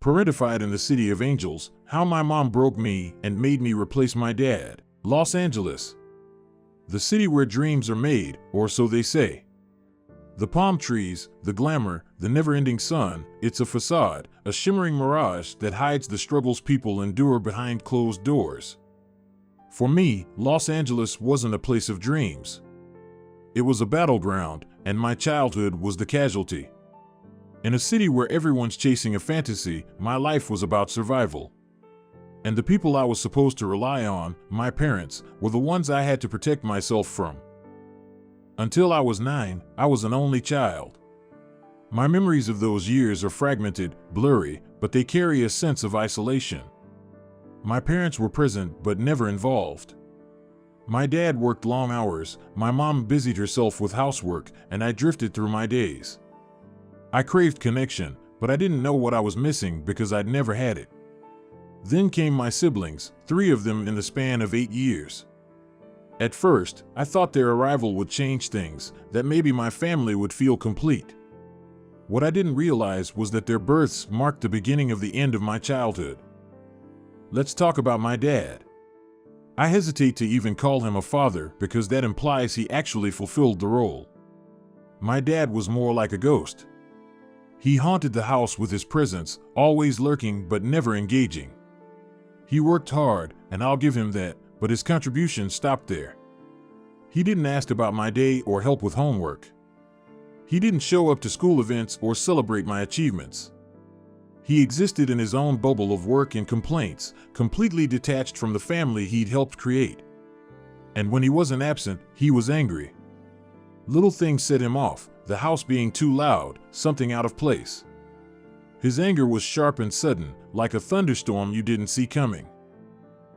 Parentified in the City of Angels, How My Mom Broke Me and Made Me Replace My Dad. Los Angeles. The city where dreams are made, or so they say. The palm trees, the glamour, the never-ending sun, it's a facade, a shimmering mirage that hides the struggles people endure behind closed doors. For me, Los Angeles wasn't a place of dreams. It was a battleground, and my childhood was the casualty. In a city where everyone's chasing a fantasy, my life was about survival. And the people I was supposed to rely on, my parents, were the ones I had to protect myself from. Until I was 9, I was an only child. My memories of those years are fragmented, blurry, but they carry a sense of isolation. My parents were present but never involved. My dad worked long hours, my mom busied herself with housework, and I drifted through my days. I craved connection, but I didn't know what I was missing because I'd never had it. Then came my siblings, 3 of them in the span of 8 years. At first, I thought their arrival would change things, that maybe my family would feel complete. What I didn't realize was that their births marked the beginning of the end of my childhood. Let's talk about my dad. I hesitate to even call him a father because that implies he actually fulfilled the role. My dad was more like a ghost. He haunted the house with his presence, always lurking but never engaging. He worked hard, and I'll give him that, but his contribution stopped there. He didn't ask about my day or help with homework. He didn't show up to school events or celebrate my achievements. He existed in his own bubble of work and complaints, completely detached from the family he'd helped create. And when he wasn't absent, he was angry. Little things set him off, the house being too loud, something out of place. His anger was sharp and sudden, like a thunderstorm you didn't see coming.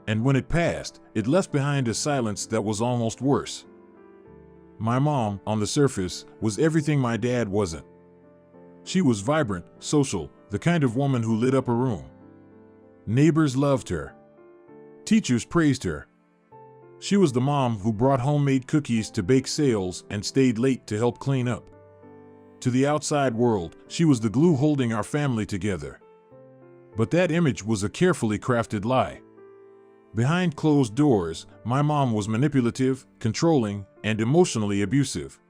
And when it passed, it left behind a silence that was almost worse. My mom, on the surface, was everything my dad wasn't. She was vibrant, social, the kind of woman who lit up a room. Neighbors loved her. Teachers praised her. She was the mom who brought homemade cookies to bake sales and stayed late to help clean up. To the outside world, she was the glue holding our family together. But that image was a carefully crafted lie. Behind closed doors, my mom was manipulative, controlling, and emotionally abusive.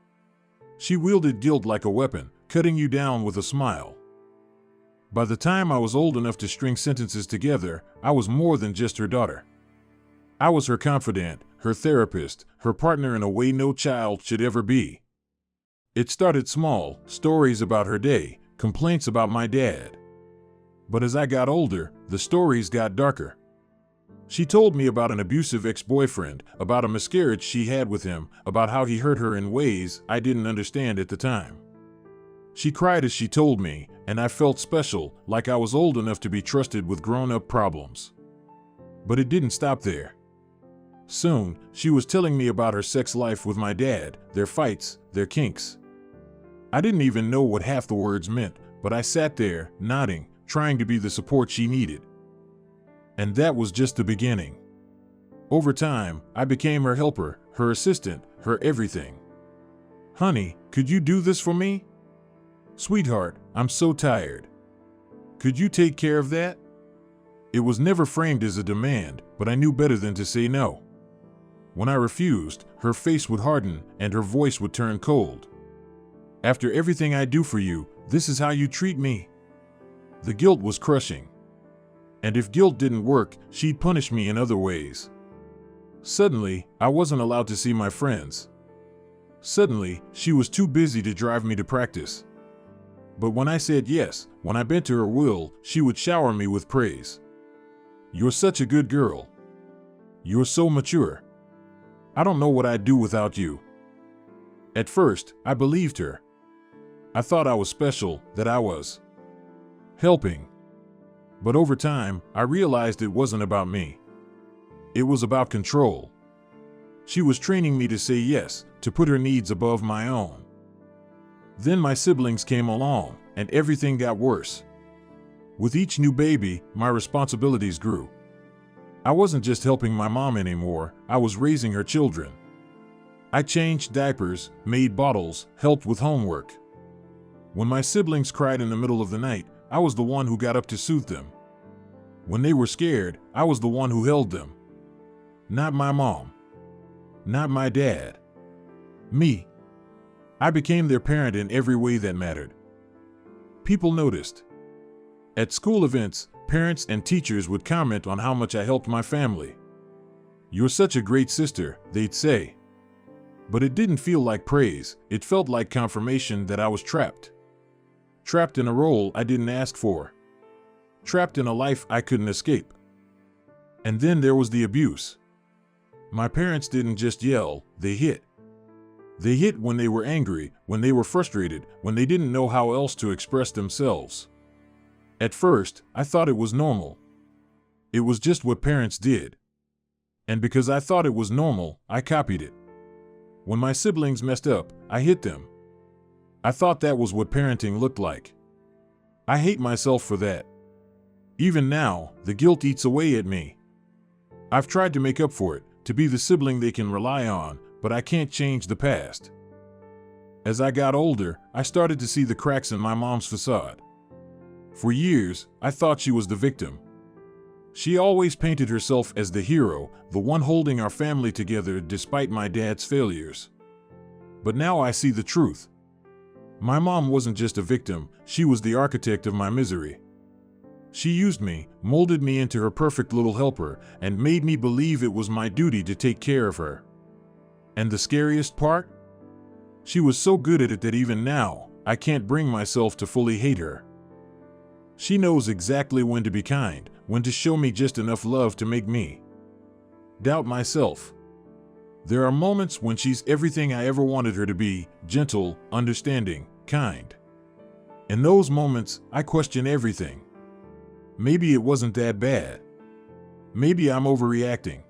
She wielded guilt like a weapon, cutting you down with a smile. By the time I was old enough to string sentences together, I was more than just her daughter. I was her confidant, her therapist, her partner in a way no child should ever be. It started small, stories about her day, complaints about my dad. But as I got older, the stories got darker. She told me about an abusive ex-boyfriend, about a miscarriage she had with him, about how he hurt her in ways I didn't understand at the time. She cried as she told me, and I felt special, like I was old enough to be trusted with grown-up problems. But it didn't stop there. Soon, she was telling me about her sex life with my dad, their fights, their kinks. I didn't even know what half the words meant, but I sat there, nodding, trying to be the support she needed. And that was just the beginning. Over time, I became her helper, her assistant, her everything. "Honey, could you do this for me?" "Sweetheart, I'm so tired. Could you take care of that?" It was never framed as a demand, but I knew better than to say no. When I refused, her face would harden and her voice would turn cold. "After everything I do for you, this is how you treat me?" The guilt was crushing. And if guilt didn't work, she'd punish me in other ways. Suddenly, I wasn't allowed to see my friends. Suddenly, she was too busy to drive me to practice. But when I said yes, when I bent to her will, she would shower me with praise. "You're such a good girl. You're so mature. I don't know what I'd do without you." At first, I believed her. I thought I was special, that I was helping. But over time, I realized it wasn't about me. It was about control. She was training me to say yes, to put her needs above my own. Then my siblings came along, and everything got worse. With each new baby, my responsibilities grew. I wasn't just helping my mom anymore, I was raising her children. I changed diapers, made bottles, helped with homework. When my siblings cried in the middle of the night, I was the one who got up to soothe them. When they were scared, I was the one who held them. Not my mom. Not my dad. Me. I became their parent in every way that mattered. People noticed. At school events, parents and teachers would comment on how much I helped my family. "You're such a great sister," they'd say. But it didn't feel like praise, it felt like confirmation that I was trapped. Trapped in a role I didn't ask for. Trapped in a life I couldn't escape. And then there was the abuse. My parents didn't just yell, they hit. They hit when they were angry, when they were frustrated, when they didn't know how else to express themselves. At first, I thought it was normal. It was just what parents did. And because I thought it was normal, I copied it. When my siblings messed up, I hit them. I thought that was what parenting looked like. I hate myself for that. Even now, the guilt eats away at me. I've tried to make up for it, to be the sibling they can rely on, but I can't change the past. As I got older, I started to see the cracks in my mom's facade. For years, I thought she was the victim. She always painted herself as the hero, the one holding our family together despite my dad's failures. But now I see the truth. My mom wasn't just a victim, she was the architect of my misery. She used me, molded me into her perfect little helper, and made me believe it was my duty to take care of her. And the scariest part? She was so good at it that even now, I can't bring myself to fully hate her. She knows exactly when to be kind, when to show me just enough love to make me doubt myself. There are moments when she's everything I ever wanted her to be, gentle, understanding, kind. In those moments, I question everything. Maybe it wasn't that bad. Maybe I'm overreacting.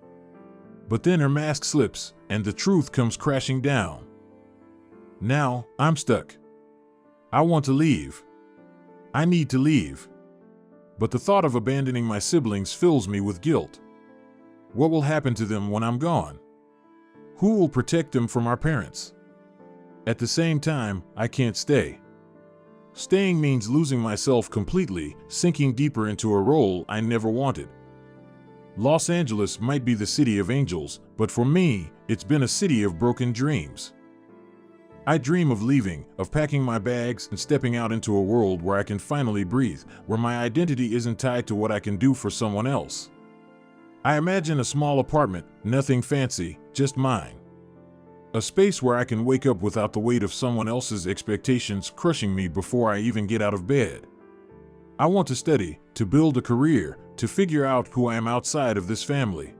But then her mask slips, and the truth comes crashing down. Now, I'm stuck. I want to leave. I need to leave. But the thought of abandoning my siblings fills me with guilt. What will happen to them when I'm gone? Who will protect them from our parents? At the same time, I can't stay. Staying means losing myself completely, sinking deeper into a role I never wanted. Los Angeles might be the city of angels, but for me, it's been a city of broken dreams. I dream of leaving, of packing my bags and stepping out into a world where I can finally breathe, where my identity isn't tied to what I can do for someone else. I imagine a small apartment, nothing fancy, just mine. A space where I can wake up without the weight of someone else's expectations crushing me before I even get out of bed. I want to study, to build a career, to figure out who I am outside of this family.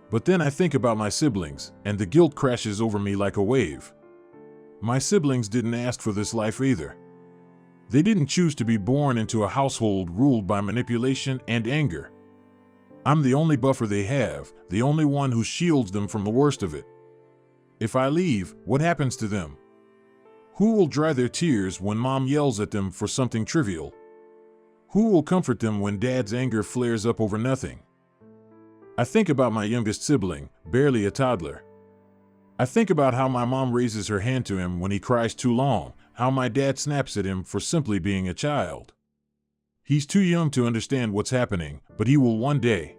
But then I think about my siblings, and the guilt crashes over me like a wave. My siblings didn't ask for this life either. They didn't choose to be born into a household ruled by manipulation and anger. I'm the only buffer they have, the only one who shields them from the worst of it. If I leave, what happens to them? Who will dry their tears when mom yells at them for something trivial? Who will comfort them when dad's anger flares up over nothing? I think about my youngest sibling, barely a toddler. I think about how my mom raises her hand to him when he cries too long, how my dad snaps at him for simply being a child. He's too young to understand what's happening, but he will one day.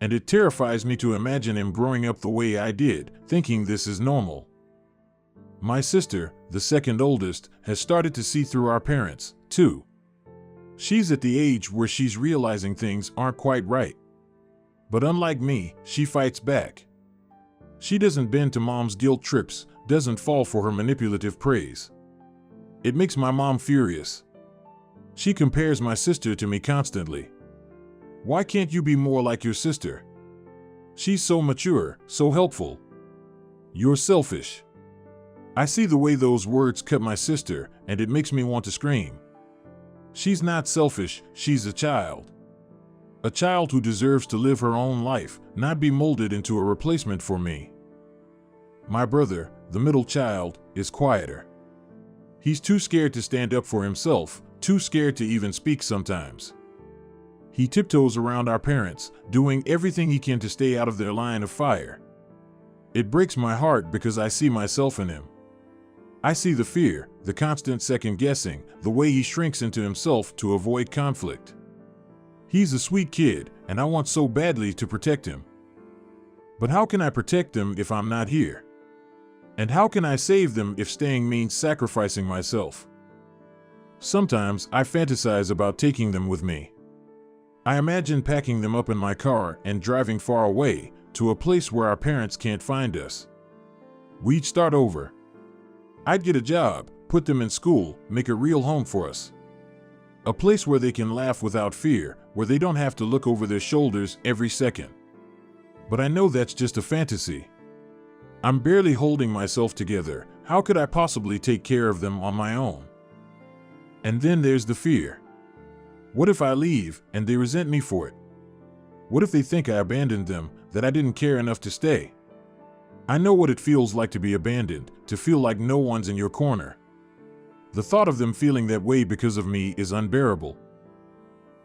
And it terrifies me to imagine him growing up the way I did, thinking this is normal. My sister, the second oldest, has started to see through our parents, too. She's at the age where she's realizing things aren't quite right. But unlike me, she fights back. She doesn't bend to mom's guilt trips, doesn't fall for her manipulative praise. It makes my mom furious. She compares my sister to me constantly. Why can't you be more like your sister? She's so mature, so helpful. You're selfish. I see the way those words cut my sister, and it makes me want to scream. She's not selfish, she's a child. A child who deserves to live her own life, not be molded into a replacement for me. My brother, the middle child, is quieter. He's too scared to stand up for himself, too scared to even speak sometimes. He tiptoes around our parents, doing everything he can to stay out of their line of fire. It breaks my heart because I see myself in him. I see the fear, the constant second-guessing, the way he shrinks into himself to avoid conflict. He's a sweet kid, and I want so badly to protect him. But how can I protect them if I'm not here? And how can I save them if staying means sacrificing myself? Sometimes I fantasize about taking them with me. I imagine packing them up in my car and driving far away to a place where our parents can't find us. We'd start over. I'd get a job, put them in school, make a real home for us. A place where they can laugh without fear, where they don't have to look over their shoulders every second. But I know that's just a fantasy. I'm barely holding myself together. How could I possibly take care of them on my own? And then there's the fear. What if I leave and they resent me for it? What if they think I abandoned them, that I didn't care enough to stay? I know what it feels like to be abandoned, to feel like no one's in your corner. The thought of them feeling that way because of me is unbearable.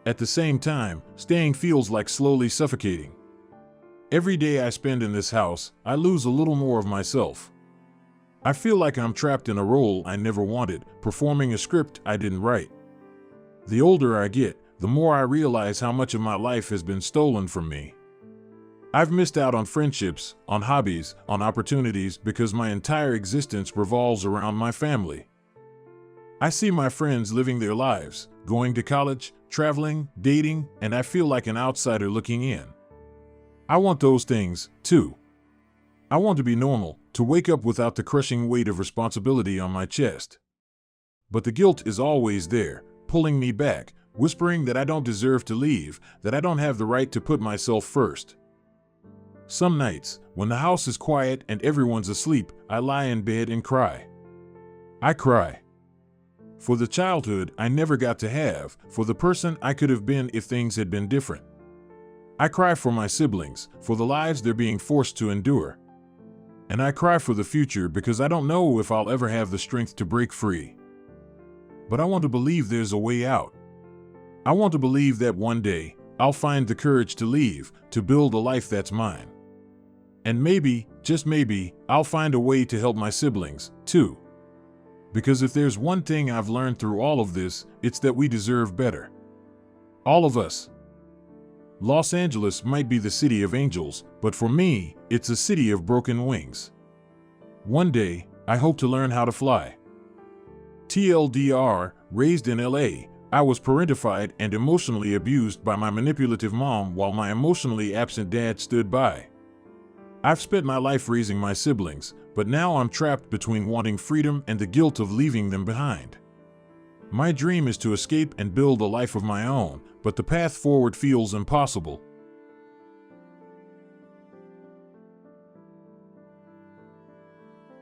At the same time, staying feels like slowly suffocating. Every day I spend in this house, I lose a little more of myself. I feel like I'm trapped in a role I never wanted, performing a script I didn't write. The older I get, the more I realize how much of my life has been stolen from me. I've missed out on friendships, on hobbies, on opportunities because my entire existence revolves around my family. I see my friends living their lives, going to college, traveling, dating, and I feel like an outsider looking in. I want those things, too. I want to be normal, to wake up without the crushing weight of responsibility on my chest. But the guilt is always there, pulling me back, whispering that I don't deserve to leave, that I don't have the right to put myself first. Some nights, when the house is quiet and everyone's asleep, I lie in bed and cry. I cry. For the childhood I never got to have, for the person I could have been if things had been different. I cry for my siblings, for the lives they're being forced to endure. And I cry for the future because I don't know if I'll ever have the strength to break free. But I want to believe there's a way out. I want to believe that one day, I'll find the courage to leave, to build a life that's mine. And maybe, just maybe, I'll find a way to help my siblings, too. Because if there's one thing I've learned through all of this, it's that we deserve better. All of us. Los Angeles might be the city of angels, but for me, it's a city of broken wings. One day, I hope to learn how to fly. TLDR, raised in LA, I was parentified and emotionally abused by my manipulative mom while my emotionally absent dad stood by. I've spent my life raising my siblings, but now I'm trapped between wanting freedom and the guilt of leaving them behind. My dream is to escape and build a life of my own, but the path forward feels impossible.